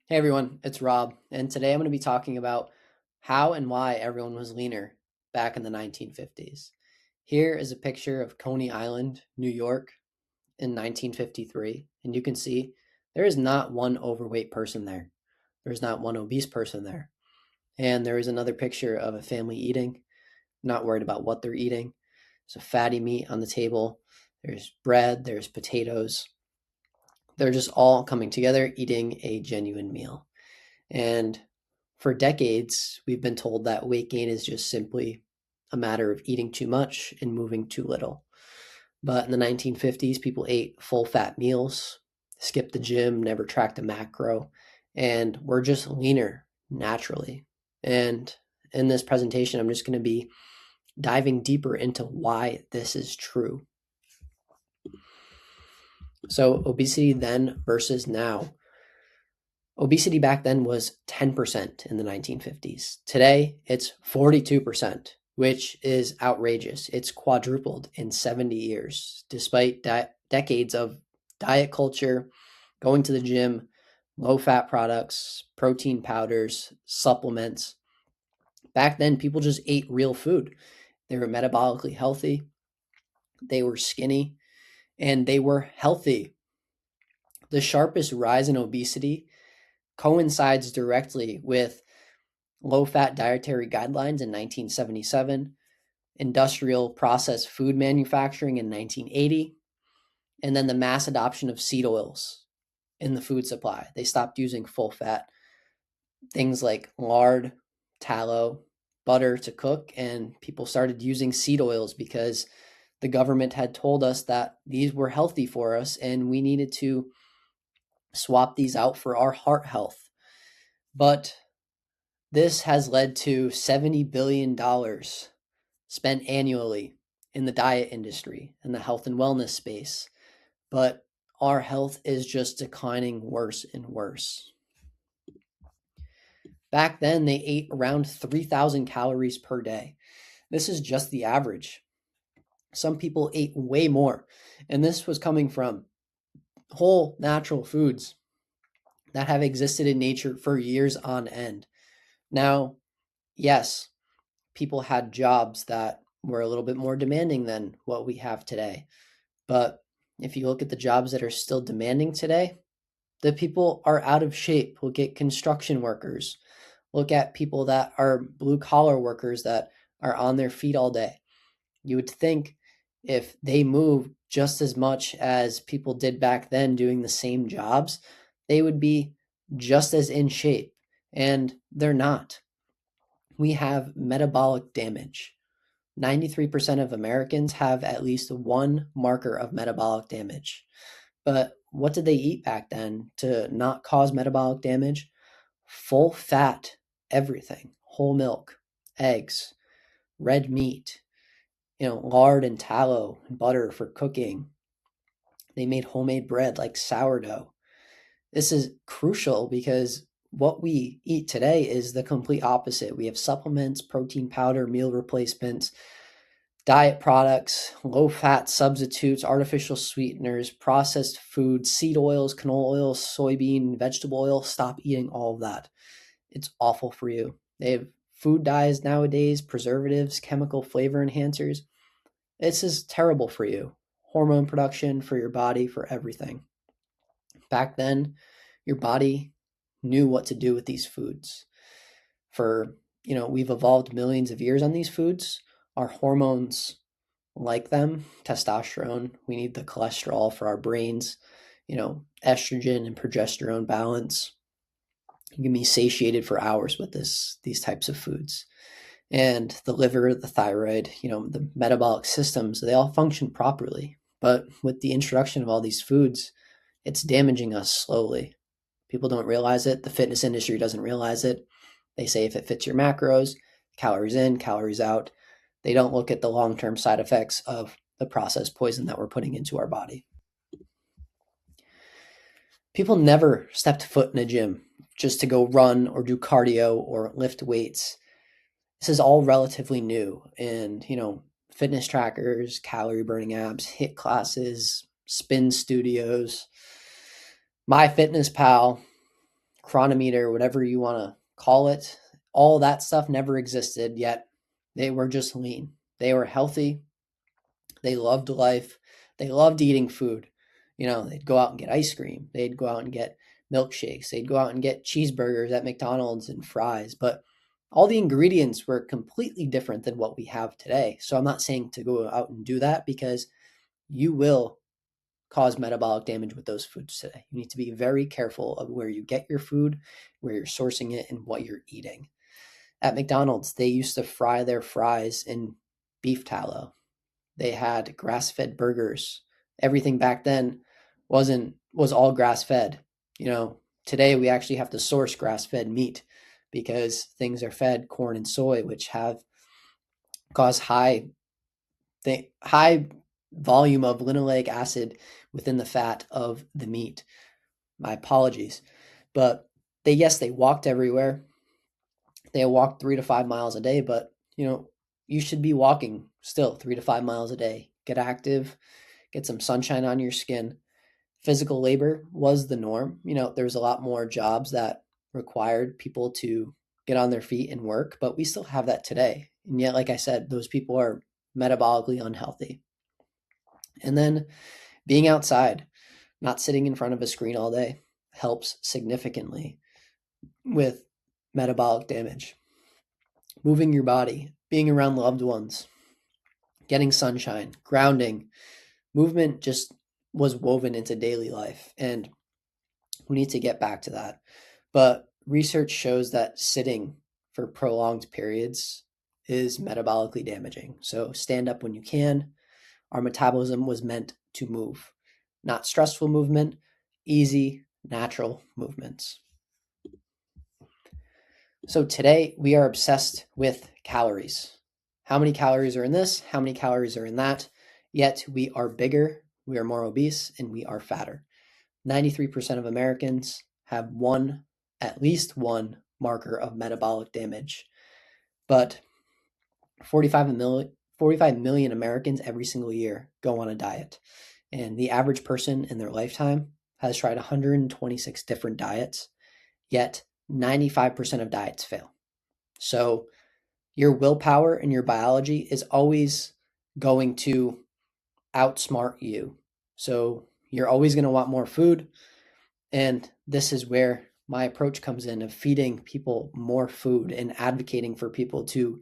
Hey everyone, it's Rob, and today I'm going to be talking about how and why everyone was leaner back in the 1950s. Here is a picture of Coney Island, New York in 1953, and you can see there is not one overweight person there. There's not one obese person there. And there is another picture of a family eating, not worried about what they're eating. There's a fatty meat on the table, there's bread, there's potatoes. They're just all coming together eating a genuine meal. And for decades, we've been told that weight gain is just simply a matter of eating too much and moving too little. But in the 1950s, people ate full fat meals, skipped the gym, never tracked a macro, and were just leaner naturally. And in this presentation, I'm just going to be diving deeper into why this is true. So, obesity then versus now. Obesity back then was 10% in the 1950s. Today, it's 42%, which is outrageous. It's quadrupled in 70 years, despite decades of diet culture, going to the gym, low fat products, protein powders, supplements. Back then, people just ate real food. They were metabolically healthy, they were skinny, and they were healthy. The sharpest rise in obesity coincides directly with low fat dietary guidelines in 1977, industrial processed food manufacturing in 1980, and then the mass adoption of seed oils in the food supply. They stopped using full fat things like lard, tallow, butter to cook, and people started using seed oils because the government had told us that these were healthy for us and we needed to swap these out for our heart health. But this has led to $70 billion spent annually in the diet industry and the health and wellness space. But our health is just declining worse and worse. Back then, they ate around 3,000 calories per day. This is just the average. Some people ate way more, and this was coming from whole natural foods that have existed in nature for years on end. Now, yes, people had jobs that were a little bit more demanding than what we have today. But if you look at the jobs that are still demanding today, the people are out of shape. Look at construction workers. Look at people that are blue collar workers that are on their feet all day. You would think if they moved just as much as people did back then doing the same jobs, they would be just as in shape. And they're not. We have metabolic damage. 93% of Americans have at least one marker of metabolic damage. But what did they eat back then to not cause metabolic damage? Full fat, everything, whole milk, eggs, red meat, lard and tallow and butter for cooking. They made homemade bread like sourdough. This is crucial because what we eat today is the complete opposite. We have supplements, protein powder, meal replacements, diet products, low fat substitutes, artificial sweeteners, processed foods, seed oils, canola oil, soybean, vegetable oil. Stop eating all of that. It's awful for you. They have food dyes nowadays, preservatives, chemical flavor enhancers. This is terrible for you. Hormone production for your body, for everything. Back then, your body knew what to do with these foods. We've evolved millions of years on these foods. Our hormones like them, testosterone, we need the cholesterol for our brains, estrogen and progesterone balance. You can be satiated for hours with these types of foods. And the liver, the thyroid, the metabolic systems, they all function properly. But with the introduction of all these foods, it's damaging us slowly. People don't realize it. The fitness industry doesn't realize it. They say if it fits your macros, calories in, calories out. They don't look at the long-term side effects of the processed poison that we're putting into our body. People never stepped foot in a gym just to go run or do cardio or lift weights. This is all relatively new. And, fitness trackers, calorie burning apps, HIIT classes, spin studios, MyFitnessPal, chronometer, whatever you want to call it, all that stuff never existed, yet they were just lean. They were healthy. They loved life. They loved eating food. They'd go out and get ice cream. They'd go out and get milkshakes. They'd go out and get cheeseburgers at McDonald's and fries. But all the ingredients were completely different than what we have today. So I'm not saying to go out and do that, because you will cause metabolic damage with those foods today. You need to be very careful of where you get your food, where you're sourcing it, and what you're eating. At McDonald's, they used to fry their fries in beef tallow. They had grass-fed burgers. Everything back then was all grass-fed. Today we actually have to source grass-fed meat because things are fed corn and soy, which have caused high volume of linoleic acid within the fat of the meat. My apologies. But they walked everywhere. They walked 3 to 5 miles a day, but you should be walking still 3 to 5 miles a day. Get active, get some sunshine on your skin. Physical labor was the norm. There was a lot more jobs that required people to get on their feet and work, but we still have that today. And yet, like I said, those people are metabolically unhealthy. And then being outside, not sitting in front of a screen all day, helps significantly with metabolic damage. Moving your body, being around loved ones, getting sunshine, grounding, movement just was woven into daily life, and we need to get back to that. But research shows that sitting for prolonged periods is metabolically damaging. So stand up when you can. Our metabolism was meant to move, not stressful movement, easy, natural movements. So today we are obsessed with calories. How many calories are in this? How many calories are in that? Yet we are bigger, we are more obese, and we are fatter. 93% of Americans have at least one marker of metabolic damage. But 45 million Americans every single year go on a diet. And the average person in their lifetime has tried 126 different diets, yet 95% of diets fail. So your willpower and your biology is always going to outsmart you. So you're always going to want more food. And this is where my approach comes in, of feeding people more food and advocating for people to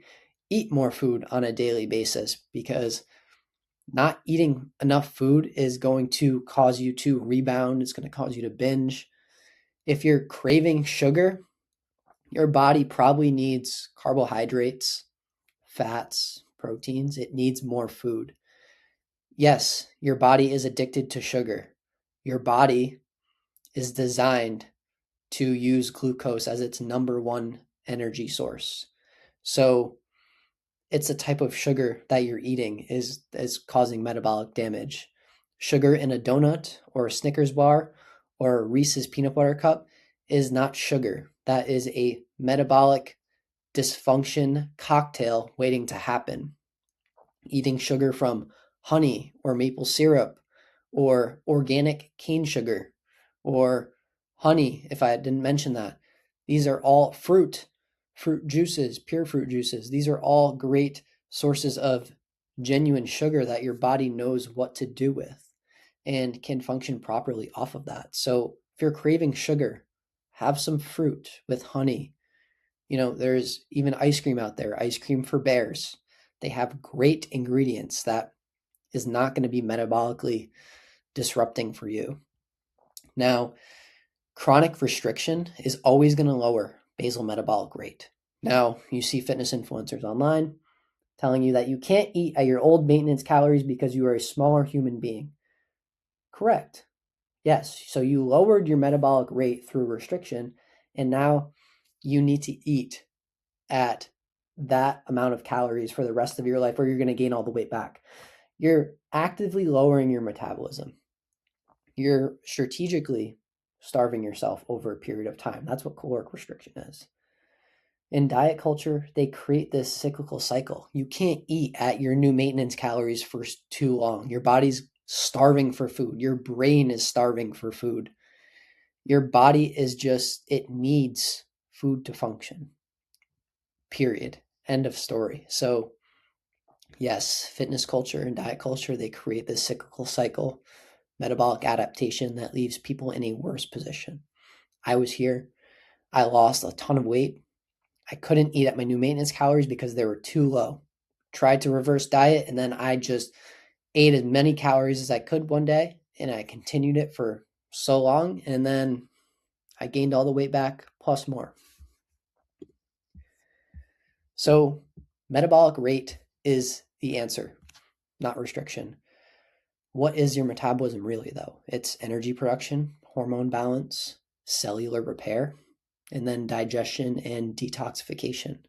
eat more food on a daily basis, because not eating enough food is going to cause you to rebound. It's going to cause you to binge. If you're craving sugar, your body probably needs carbohydrates, fats, proteins. It needs more food. Yes, your body is addicted to sugar. Your body is designed to use glucose as its number one energy source. So it's a type of sugar that you're eating is causing metabolic damage. Sugar in a donut or a Snickers bar or a Reese's peanut butter cup is not sugar. That is a metabolic dysfunction cocktail waiting to happen. Eating sugar from honey or maple syrup or organic cane sugar or honey, if I didn't mention that. These are all fruit juices, pure fruit juices. These are all great sources of genuine sugar that your body knows what to do with and can function properly off of that. So if you're craving sugar, have some fruit with honey. There's even ice cream out there, ice cream for bears. They have great ingredients that is not going to be metabolically disrupting for you. Now, chronic restriction is always going to lower basal metabolic rate. Now, you see fitness influencers online telling you that you can't eat at your old maintenance calories because you are a smaller human being. Correct. Yes, so you lowered your metabolic rate through restriction, and now you need to eat at that amount of calories for the rest of your life, or you're going to gain all the weight back. You're actively lowering your metabolism. You're strategically starving yourself over a period of time. That's what caloric restriction is. In diet culture, they create this cyclical cycle. You can't eat at your new maintenance calories for too long. Your body's starving for food. Your brain is starving for food. Your body is just, it needs food to function. Period. End of story. So, yes, fitness culture and diet culture, they create this cyclical cycle, metabolic adaptation that leaves people in a worse position. I was here. I lost a ton of weight. I couldn't eat at my new maintenance calories because they were too low. Tried to reverse diet, and then I just ate as many calories as I could one day, and I continued it for so long, and then I gained all the weight back plus more. So metabolic rate is the answer, not restriction. What is your metabolism really, though? It's energy production, hormone balance, cellular repair, and then digestion and detoxification.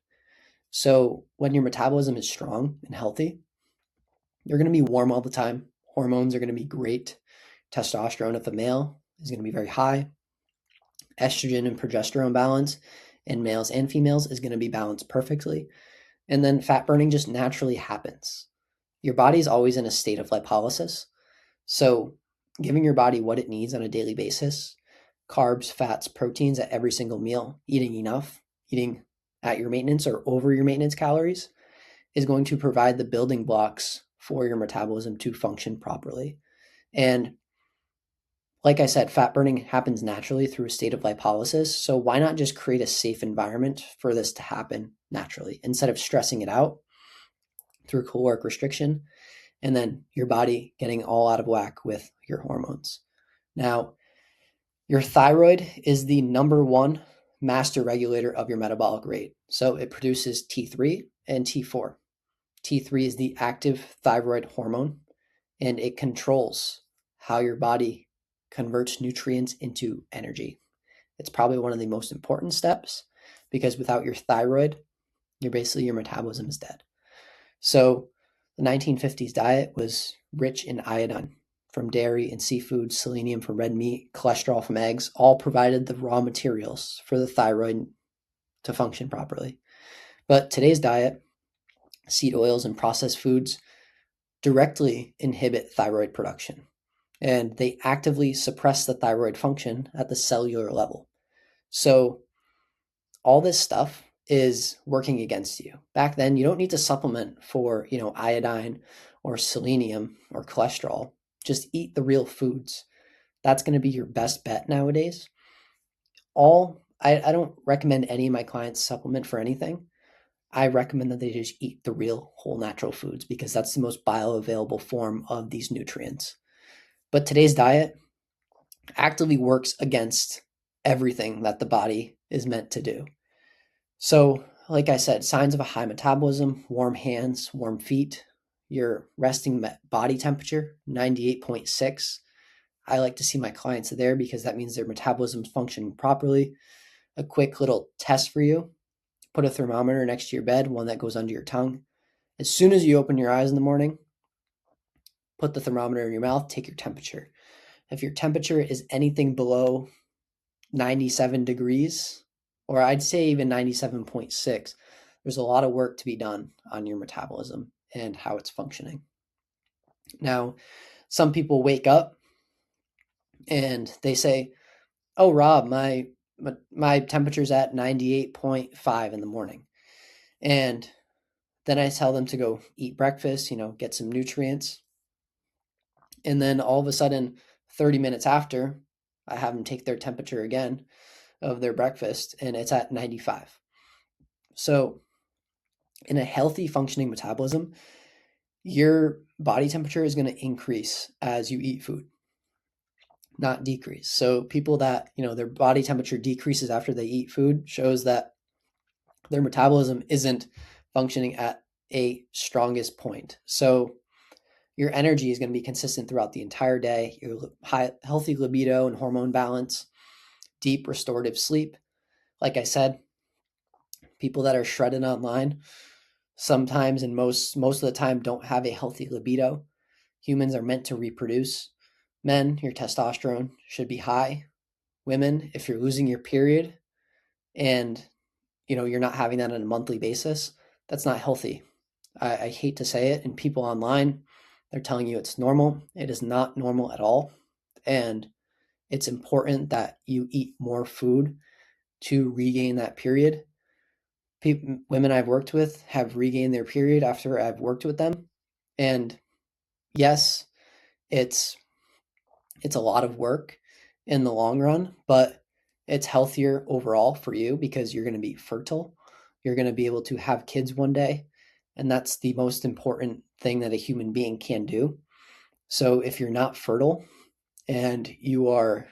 So when your metabolism is strong and healthy, you're going to be warm all the time. Hormones are going to be great. Testosterone, if a male, is going to be very high. Estrogen and progesterone balance in males and females is going to be balanced perfectly. And then fat burning just naturally happens. Your body's always in a state of lipolysis. So giving your body what it needs on a daily basis, carbs, fats, proteins at every single meal, eating enough, eating at your maintenance or over your maintenance calories, is going to provide the building blocks for your metabolism to function properly. And like I said, fat burning happens naturally through a state of lipolysis. So why not just create a safe environment for this to happen naturally instead of stressing it out through caloric restriction and then your body getting all out of whack with your hormones. Now, your thyroid is the number one master regulator of your metabolic rate. So it produces T3 and T4. T3 is the active thyroid hormone, and it controls how your body converts nutrients into energy. It's probably one of the most important steps because without your thyroid, your metabolism is dead. So the 1950s diet was rich in iodine from dairy and seafood, selenium from red meat, cholesterol from eggs, all provided the raw materials for the thyroid to function properly. But today's diet, seed oils and processed foods, directly inhibit thyroid production, and they actively suppress the thyroid function at the cellular level. So all this stuff is working against you. Back then, you don't need to supplement for, iodine or selenium or cholesterol. Just eat the real foods. That's going to be your best bet nowadays. I don't recommend any of my clients supplement for anything. I recommend that they just eat the real whole natural foods because that's the most bioavailable form of these nutrients. But today's diet actively works against everything that the body is meant to do. So, like I said, signs of a high metabolism, warm hands, warm feet, your resting body temperature, 98.6. I like to see my clients there because that means their metabolism is functioning properly. A quick little test for you. Put a thermometer next to your bed, one that goes under your tongue. As soon as you open your eyes in the morning, put the thermometer in your mouth, take your temperature. If your temperature is anything below 97 degrees, or I'd say even 97.6, there's a lot of work to be done on your metabolism and how it's functioning. Now, some people wake up and they say, "Oh, Rob, my temperature's at 98.5 in the morning." And then I tell them to go eat breakfast, get some nutrients. And then all of a sudden, 30 minutes after, I have them take their temperature again of their breakfast and it's at 95. So in a healthy functioning metabolism, your body temperature is going to increase as you eat food, not decrease. So people that, their body temperature decreases after they eat food shows that their metabolism isn't functioning at a strongest point. So your energy is going to be consistent throughout the entire day, your healthy libido and hormone balance, deep restorative sleep. Like I said, people that are shredded online sometimes and most of the time don't have a healthy libido. Humans are meant to reproduce. Men, your testosterone should be high. Women, if you're losing your period and you're not having that on a monthly basis, that's not healthy. I hate to say it, and people online, they're telling you it's normal. It is not normal at all. And it's important that you eat more food to regain that period. Women I've worked with have regained their period after I've worked with them. And yes, it's it's a lot of work in the long run, but it's healthier overall for you because you're going to be fertile. You're going to be able to have kids one day, and that's the most important thing that a human being can do. So if you're not fertile and you are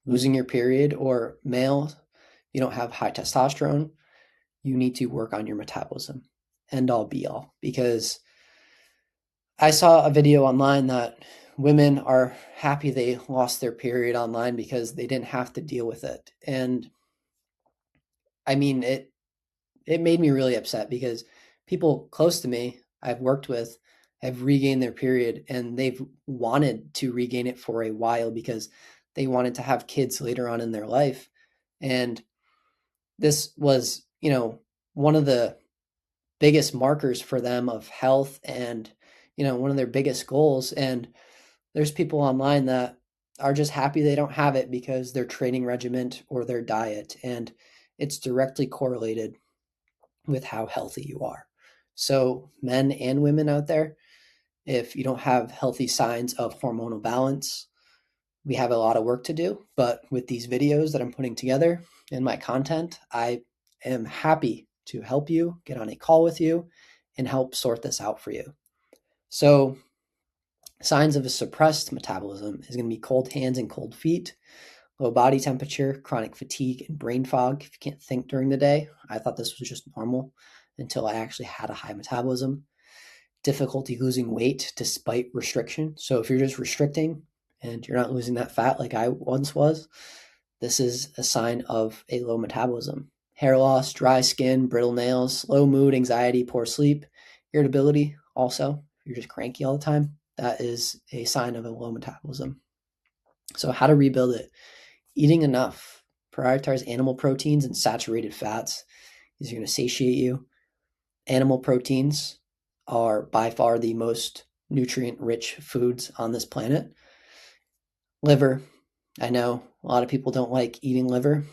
losing your period, or male, you don't have high testosterone, you need to work on your metabolism. End all be all. Because I saw a video online that women are happy they lost their period online because they didn't have to deal with it. And I mean, it made me really upset because people close to me I've worked with have regained their period, and they've wanted to regain it for a while because they wanted to have kids later on in their life. And this was, one of the biggest markers for them of health, and, one of their biggest goals. And there's people online that are just happy they don't have it because their training regimen or their diet, and it's directly correlated with how healthy you are. So men and women out there, if you don't have healthy signs of hormonal balance, we have a lot of work to do. But with these videos that I'm putting together and my content, I am happy to help you, get on a call with you, and help sort this out for you. So signs of a suppressed metabolism is going to be cold hands and cold feet, low body temperature, chronic fatigue, and brain fog. If you can't think during the day, I thought this was just normal until I actually had a high metabolism. Difficulty losing weight despite restriction. So if you're just restricting and you're not losing that fat like I once was, this is a sign of a low metabolism. Hair loss, dry skin, brittle nails, low mood, anxiety, poor sleep, irritability. Also, if you're just cranky all the time, that is a sign of a low metabolism. So how to rebuild it? Eating enough. Prioritize animal proteins and saturated fats. These are going to satiate you. Animal proteins are by far the most nutrient-rich foods on this planet. Liver. I know a lot of people don't like eating liver.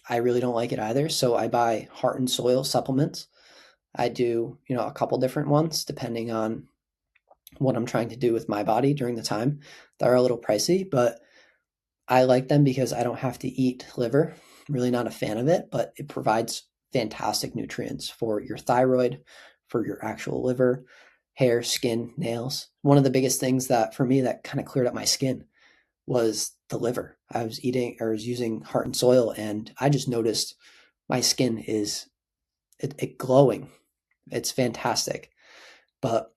I really don't like it either. So I buy Heart and Soil supplements. I do, a couple different ones depending on what I'm trying to do with my body during the time. They're a little pricey, but I like them because I don't have to eat liver. I'm really not a fan of it, but it provides fantastic nutrients for your thyroid, for your actual liver, hair, skin, nails. One of the biggest things that for me that kind of cleared up my skin was the liver. I was using Heart and Soil, and I just noticed my skin is it glowing. It's fantastic. But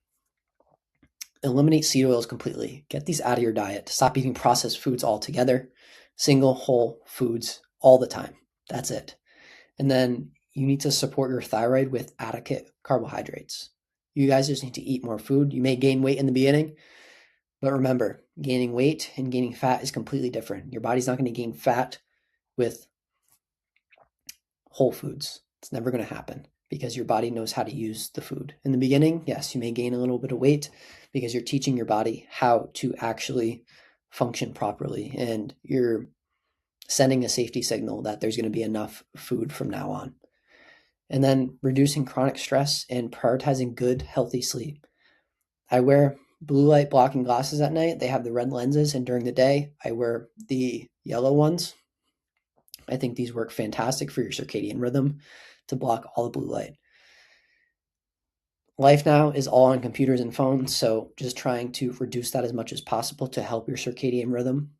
eliminate seed oils completely. Get these out of your diet. Stop eating processed foods altogether. Single whole foods all the time. That's it. And then you need to support your thyroid with adequate carbohydrates. You guys just need to eat more food. You may gain weight in the beginning, but remember, gaining weight and gaining fat is completely different. Your body's not going to gain fat with whole foods. It's never going to happen because your body knows how to use the food. In the beginning, yes, you may gain a little bit of weight because you're teaching your body how to actually function properly, and you're sending a safety signal that there's going to be enough food from now on. And then reducing chronic stress and prioritizing good, healthy sleep. I wear blue light blocking glasses at night. They have the red lenses, and during the day, I wear the yellow ones. I think these work fantastic for your circadian rhythm to block all the blue light. Life now is all on computers and phones, so just trying to reduce that as much as possible to help your circadian rhythm.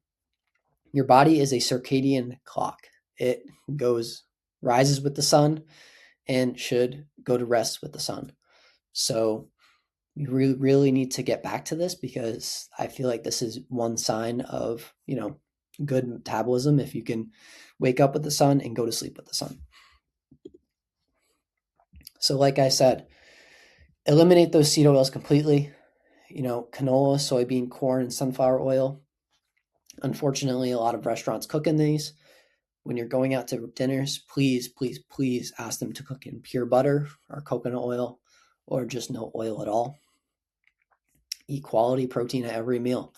Your body is a circadian clock. It rises with the sun and should go to rest with the sun. So we really need to get back to this because I feel like this is one sign of, good metabolism if you can wake up with the sun and go to sleep with the sun. So like I said, eliminate those seed oils completely. Canola, soybean, corn, and sunflower oil. Unfortunately, a lot of restaurants cook in these. When you're going out to dinners, please, please, please ask them to cook in pure butter or coconut oil or just no oil at all. Eat quality protein at every meal.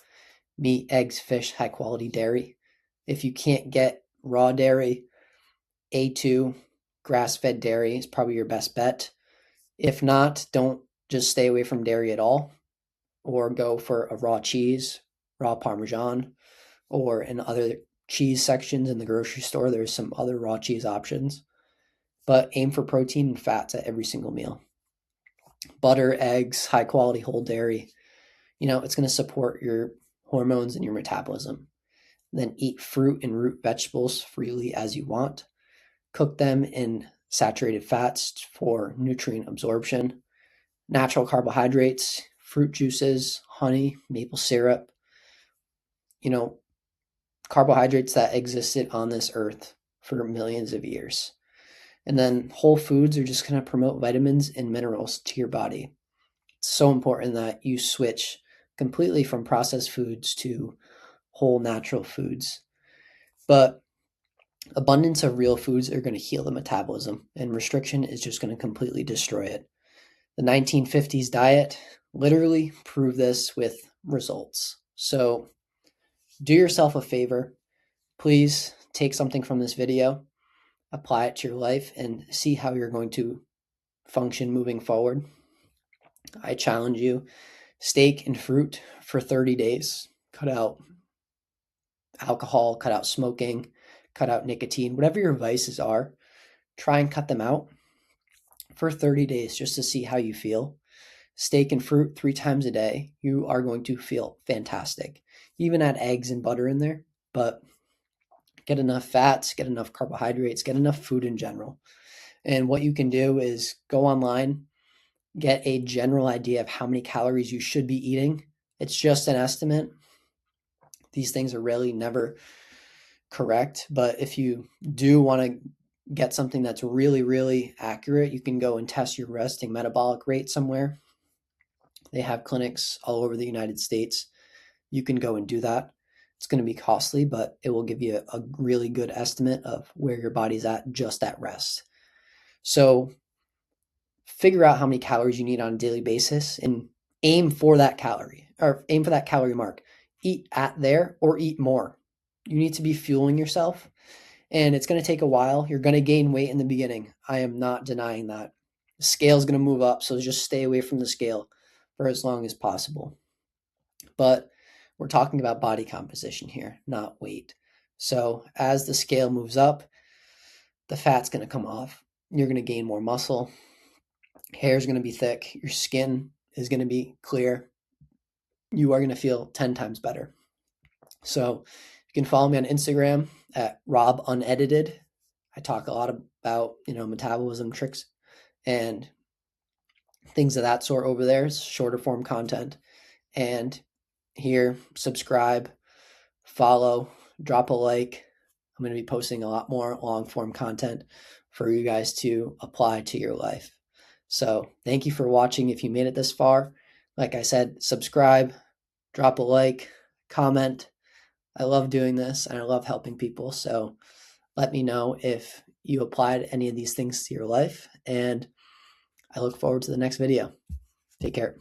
Meat, eggs, fish, high quality dairy. If you can't get raw dairy, A2 grass-fed dairy is probably your best bet. If not, don't just stay away from dairy at all, or go for a raw cheese, raw Parmesan, or in other cheese sections in the grocery store, there's some other raw cheese options. But aim for protein and fats at every single meal. Butter, eggs, high quality whole dairy, it's going to support your hormones and your metabolism. Then eat fruit and root vegetables freely as you want. Cook them in saturated fats for nutrient absorption. Natural carbohydrates, fruit juices, honey, maple syrup, carbohydrates that existed on this earth for millions of years. And then whole foods are just going to promote vitamins and minerals to your body. It's so important that you switch completely from processed foods to whole natural foods. But abundance of real foods are going to heal the metabolism, and restriction is just going to completely destroy it. The 1950s diet literally proved this with results. So do yourself a favor. Please take something from this video, apply it to your life, and see how you're going to function moving forward. I challenge you, steak and fruit for 30 days. Cut out alcohol, cut out smoking, cut out nicotine, whatever your vices are, try and cut them out for 30 days just to see how you feel. Steak and fruit 3 times a day, you are going to feel fantastic. Even add eggs and butter in there, but get enough fats, get enough carbohydrates, get enough food in general. And what you can do is go online, get a general idea of how many calories you should be eating. It's just an estimate. These things are really never correct, but if you do want to get something that's really, really accurate, you can go and test your resting metabolic rate somewhere. They have clinics all over the United States. You can go and do that. It's going to be costly, but it will give you a really good estimate of where your body's at just at rest. So figure out how many calories you need on a daily basis and aim for that calorie mark. Eat at there or eat more. You need to be fueling yourself, and it's going to take a while. You're going to gain weight in the beginning. I am not denying that. The scale is going to move up, so just stay away from the scale for as long as possible. But we're talking about body composition here, not weight. So as the scale moves up, the fat's going to come off. You're going to gain more muscle. Hair is going to be thick. Your skin is going to be clear. You are going to feel 10 times better. So you can follow me on Instagram at RobUnedited. I talk a lot about, metabolism tricks and things of that sort over there. It's shorter form content. And here, subscribe, follow, drop a like. I'm going to be posting a lot more long form content for you guys to apply to your life. So thank you for watching. If you made it this far, like I said, subscribe, drop a like, comment. I love doing this and I love helping people. So let me know if you applied any of these things to your life, and I look forward to the next video. Take care.